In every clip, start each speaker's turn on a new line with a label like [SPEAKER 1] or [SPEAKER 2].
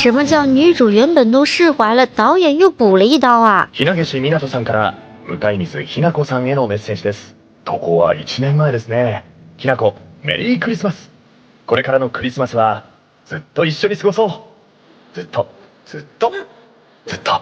[SPEAKER 1] 什么叫女主原本都释怀了，导演又补了一刀啊？
[SPEAKER 2] ひなげしみなとさんから向水ひな子さんへのメッセージです。投稿は1年前ですね。ひな子、メリークリスマス。これからのクリスマスはずっと一緒に過ごそう。ずっと、ずっと、ずっと。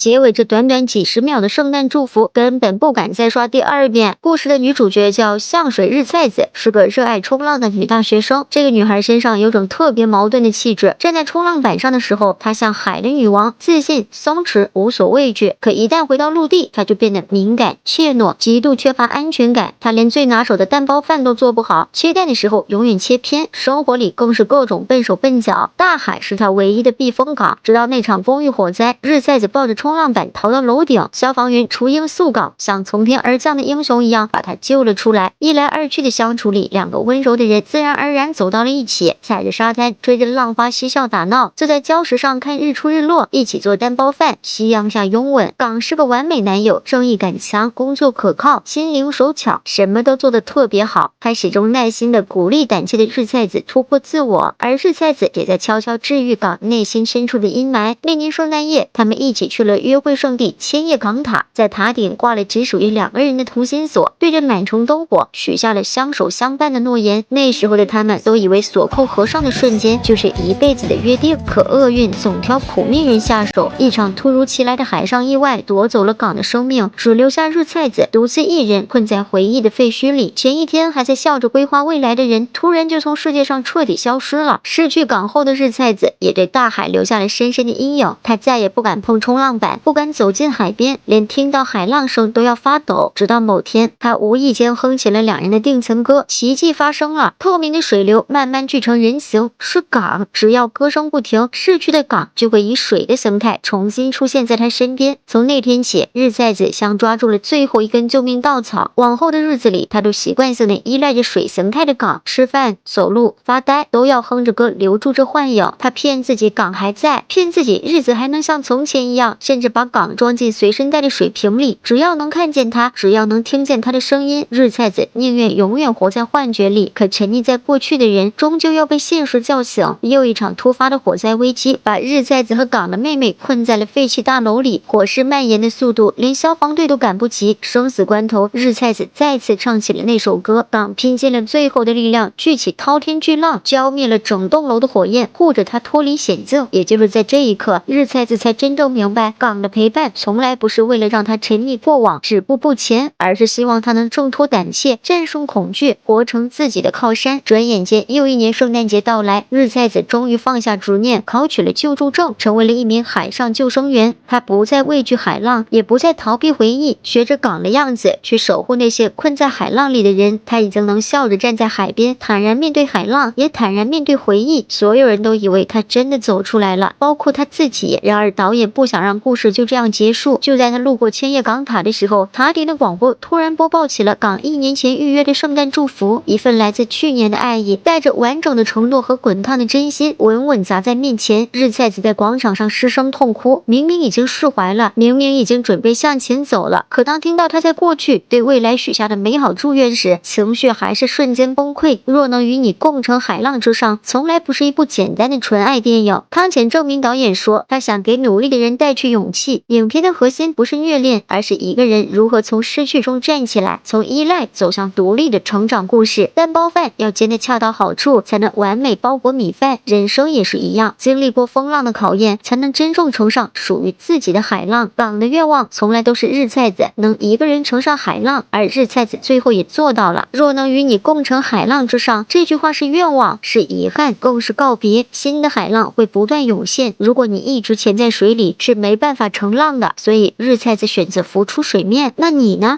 [SPEAKER 1] 结尾这短短几十秒的圣诞祝福根本不敢再刷第二遍。故事的女主角叫向水日菜子，是个热爱冲浪的女大学生。这个女孩身上有种特别矛盾的气质，站在冲浪板上的时候，她像海的女王，自信、松弛、无所畏惧。可一旦回到陆地，她就变得敏感、怯懦，极度缺乏安全感。她连最拿手的蛋包饭都做不好，切蛋的时候永远切偏，生活里更是各种笨手笨脚。大海是她唯一的避风港。直到那场公寓火灾，日菜子抱着冲浪板逃到楼顶，消防员雏鹰速岗，像从天而降的英雄一样把他救了出来。一来二去的相处里，两个温柔的人自然而然走到了一起，踩着沙滩，追着浪花嬉笑打闹，坐在礁石上看日出日落，一起做蛋包饭，夕阳下拥吻。岗是个完美男友，正义感强，工作可靠，心灵手巧，什么都做得特别好。他始终耐心地鼓励胆怯的日菜子突破自我，而日菜子也在悄悄治愈岗内心深处的阴霾。那年圣诞夜，他们一起去了约会圣地千叶港塔，在塔顶挂了只属于两个人的同心锁，对着满城灯火许下了相守相伴的诺言。那时候的他们都以为锁扣合上的瞬间就是一辈子的约定，可厄运总挑苦命人下手，一场突如其来的海上意外夺走了岗的生命，只留下日菜子独自一人困在回忆的废墟里。前一天还在笑着规划未来的人，突然就从世界上彻底消失了。失去岗后的日菜子也对大海留下了深深的阴影，他再也不敢碰冲浪板，不敢走进海边，连听到海浪声都要发抖。直到某天，他无意间哼起了两人的定情歌，奇迹发生了，透明的水流慢慢聚成人形，是岗。只要歌声不停，逝去的岗就会以水的形态重新出现在他身边。从那天起，日菜子像抓住了最后一根救命稻草，往后的日子里，他都习惯性的依赖着水形态的岗，吃饭、走路、发呆都要哼着歌留住这幻影。他骗自己岗还在，骗自己日子还能像从前一样，甚至把岗装进随身带的水瓶里，只要能看见他，只要能听见他的声音，日菜子宁愿永远活在幻觉里。可沉溺在过去的人终究要被现实叫醒。又一场突发的火灾危机把日菜子和岗的妹妹困在了废弃大楼里，火势蔓延的速度连消防队都赶不及。生死关头，日菜子再次唱起了那首歌，岗拼尽了最后的力量，聚起滔天巨浪，浇灭了整栋楼的火焰，护着他脱离险境。也就是在这一刻，日菜子才真正明白，岗的陪伴从来不是为了让他沉溺过往止步不前，而是希望他能挣脱胆怯，战胜恐惧，活成自己的靠山。转眼间又一年圣诞节到来，日菜子终于放下执念，考取了救助证，成为了一名海上救生员。他不再畏惧海浪，也不再逃避回忆，学着岗的样子去守护那些困在海浪里的人。他已经能笑着站在海边，坦然面对海浪，也坦然面对回忆。所有人都以为他真的走出来了，包括他自己。然而导演不想让故事就这样结束。就在他路过千叶港塔的时候，塔顶的广播突然播报起了岗1年前预约的圣诞祝福，一份来自去年的爱意，带着完整的承诺和滚烫的真心，稳稳砸在面前。日菜子在广场上失声痛哭，明明已经释怀了，明明已经准备向前走了，可当听到他在过去对未来许下的美好祝愿时，情绪还是瞬间崩溃。若能与你共乘海浪之上，从来不是一部简单的纯爱电影。汤浅证明导演说，他想给努力的人带去勇气。影片的核心不是虐恋，而是一个人如何从失去中站起来，从依赖走向独立的成长故事。蛋包饭要煎得恰到好处，才能完美包裹米饭。人生也是一样，经历过风浪的考验，才能真正乘上属于自己的海浪。岗的愿望从来都是日菜子能一个人乘上海浪，而日菜子最后也做到了。若能与你共乘海浪之上，这句话是愿望，是遗憾，更是告别。新的海浪会不断涌现，如果你一直潜在水里，是没办法乘浪的。所以日菜子选择浮出水面，那你呢？